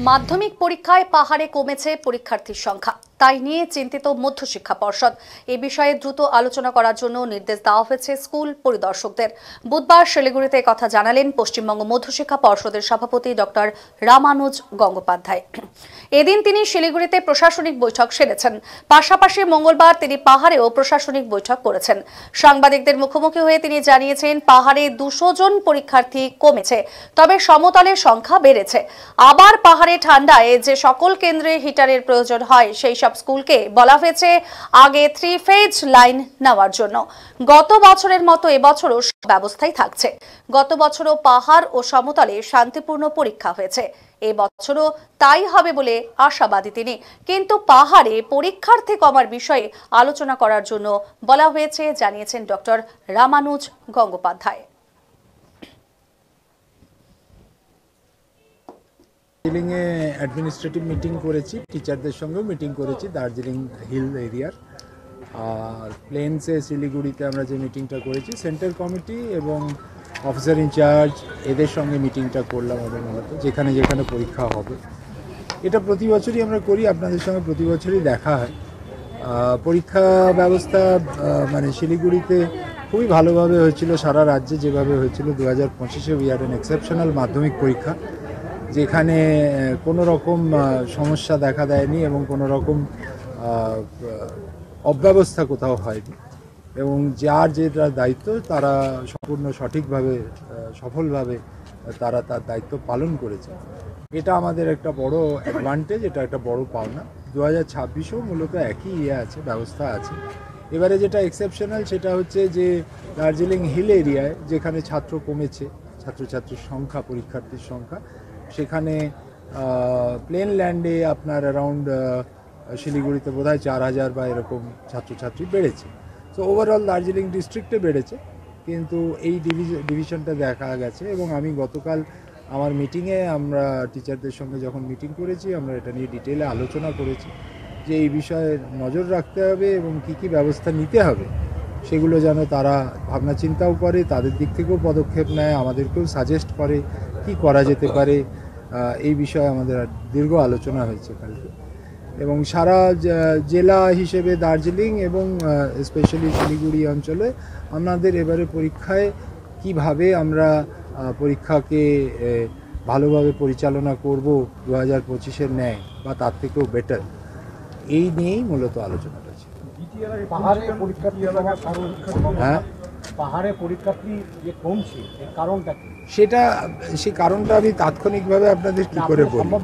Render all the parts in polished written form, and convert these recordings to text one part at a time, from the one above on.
মাধ্যমিক পরীক্ষায় পাহাড়ে কমেছে পরীক্ষার্থীর সংখ্যা, তাই নিয়ে চিন্তিত মধ্যশিক্ষা পর্ষদ। এই বিষয়ে দ্রুত আলোচনা করার জন্য নির্দেশ দেওয়া হয়েছে স্কুল পরিদর্শকদের। বুধবার শিলিগুড়িতে কথা জানালেন পশ্চিমবঙ্গ মধ্যশিক্ষা পর্ষদের সভাপতি ডক্টর রামানুজ গঙ্গোপাধ্যায়। এদিন তিনি শিলিগুড়িতে প্রশাসনিক বৈঠক সেরেছেন, পাশাপাশি মঙ্গলবার তিনি পাহাড়েও প্রশাসনিক বৈঠক করেছেন। সাংবাদিকদের মুখোমুখি হয়ে তিনি জানিয়েছেন, পাহাড়ে 200 জন পরীক্ষার্থী কমেছে, তবে সমতলের সংখ্যা বেড়েছে। আবার পাহাড়ে ঠান্ডায় যে সকল কেন্দ্রে হিটারের প্রয়োজন হয় সেই সব স্কুলকে বলা হয়েছে আগে 3 ফেজ লাইন নেওয়ার জন্য। গত বছরের মতো এবছরও ব্যবস্থাই থাকছে। গত বছরও পাহাড় ও সমতলে শান্তিপূর্ণ পরীক্ষা হয়েছে, এবছরও তাই হবে বলে আশাবাদী তিনি। কিন্তু পাহাড়ে পরীক্ষার্থী কমার বিষয়ে আলোচনা করার জন্য বলা হয়েছে, জানিয়েছেন ডক্টর রামানুজ গঙ্গোপাধ্যায়। দার্জিলিংয়ে অ্যাডমিনিস্ট্রেটিভ মিটিং করেছি, টিচারদের সঙ্গেও মিটিং করেছি দার্জিলিং হিল এরিয়ার। আর প্লেনসে শিলিগুড়িতে আমরা যে মিটিংটা করেছি, সেন্টার কমিটি এবং অফিসার ইনচার্জ এদের সঙ্গে মিটিংটা করলাম আমাদের মূলত, যেখানে যেখানে পরীক্ষা হবে। এটা প্রতি বছরই আমরা করি, আপনাদের সঙ্গে প্রতি বছরই দেখা হয়। পরীক্ষা ব্যবস্থা মানে শিলিগুড়িতে খুবই ভালোভাবে হয়েছিল, সারা রাজ্যে যেভাবে হয়েছিল 2025-এ উই হ্যাড অ্যান এক্সেপশনাল মাধ্যমিক পরীক্ষা, যেখানে কোনো রকম সমস্যা দেখা দেয়নি এবং কোনো রকম অব্যবস্থা কোথাও হয়নি, এবং যার যেটা দায়িত্ব তারা সম্পূর্ণ সঠিকভাবে সফলভাবে তারা তার দায়িত্ব পালন করেছে। এটা আমাদের একটা বড় অ্যাডভান্টেজ, এটা একটা বড় পাওনা। 2026-এও মূলত একই আছে, ব্যবস্থা আছে। এবারে যেটা এক্সেপশনাল সেটা হচ্ছে যে দার্জিলিং হিল এরিয়ায় যেখানে ছাত্র কমেছে, ছাত্রছাত্রীর সংখ্যা, পরীক্ষার্থীর সংখ্যা, সেখানে প্লেন ল্যান্ডে আপনার অ্যারাউন্ড শিলিগুড়িতে বোধহয় 4000 বা এরকম ছাত্রছাত্রী বেড়েছে। সো ওভারঅল দার্জিলিং ডিস্ট্রিক্টে বেড়েছে, কিন্তু এই ডিভিশনটা দেখা গেছে। এবং আমি গতকাল আমার মিটিংয়ে আমরা টিচারদের সঙ্গে যখন মিটিং করেছি, আমরা এটা নিয়ে ডিটেলে আলোচনা করেছি যে এই বিষয়ে নজর রাখতে হবে এবং কী কী ব্যবস্থা নিতে হবে সেগুলো যেন তারা ভাবনা চিন্তাও করে, তাদের দিক থেকেও পদক্ষেপ নেয়, আমাদেরকেও সাজেস্ট করে কি করা যেতে পারে। এই বিষয়ে আমাদের দীর্ঘ আলোচনা হয়েছে কালকে। এবং সারা জেলা হিসেবে দার্জিলিং এবং স্পেশালি শিলিগুড়ি অঞ্চলে আমাদের এবারে পরীক্ষায় কিভাবে আমরা পরীক্ষাকে ভালোভাবে পরিচালনা করব 2025-এর ন্যায় বা তার থেকেও বেটার, এই নিয়েই মূলত আলোচনাটা ছিল। হ্যাঁ, পাহাড়ে পরীক্ষার্থী যে কমছে এর কারণটা কি? সেই কারণটা আমি তাৎক্ষণিকভাবে আপনাদের কি করে বলবো।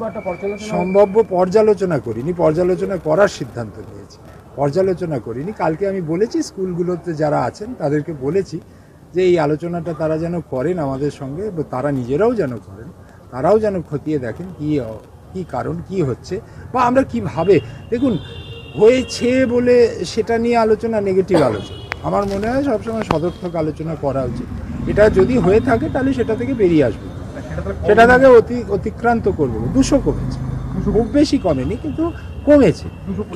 সম্ভাব্য পর্যালোচনা করিনি, পর্যালোচনা করার সিদ্ধান্ত নিয়েছি, পর্যালোচনা করিনি। কালকে আমি বলেছি স্কুলগুলোতে যারা আছেন তাদেরকে বলেছি যে এই আলোচনাটা তারা যেন করেন আমাদের সঙ্গে, তারা নিজেরাও যেন করেন, তারাও যেন খতিয়ে দেখেন কি কারণ, কি হচ্ছে, বা আমরা কিভাবে। দেখুন, হয়েছে বলে সেটা নিয়ে আলোচনা নেগেটিভ আলোচনা, আমার মনে হয় সবসময় সদর্থক আলোচনা করা উচিত। এটা যদি হয়ে থাকে তাহলে সেটা থেকে বেরিয়ে আসবে, সেটা থেকে অতিক্রান্ত করবো। 200 কমেছে, খুব বেশি কমেনি কিন্তু কমেছে।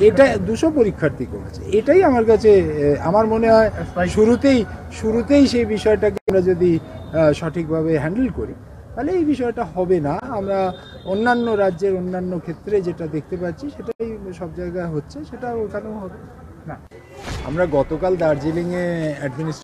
এটা 200 পরীক্ষার্থী কমেছে, এটাই আমার কাছে, আমার মনে হয় শুরুতেই সেই বিষয়টাকে আমরা যদি সঠিকভাবে হ্যান্ডেল করি তাহলে এই বিষয়টা হবে না। আমরা অন্যান্য রাজ্যের অন্যান্য ক্ষেত্রে যেটা দেখতে পাচ্ছি সেটাই সব জায়গায় হচ্ছে, সেটা ওখানেও হবে না। আমরা গতকাল দার্জিলিংয়ে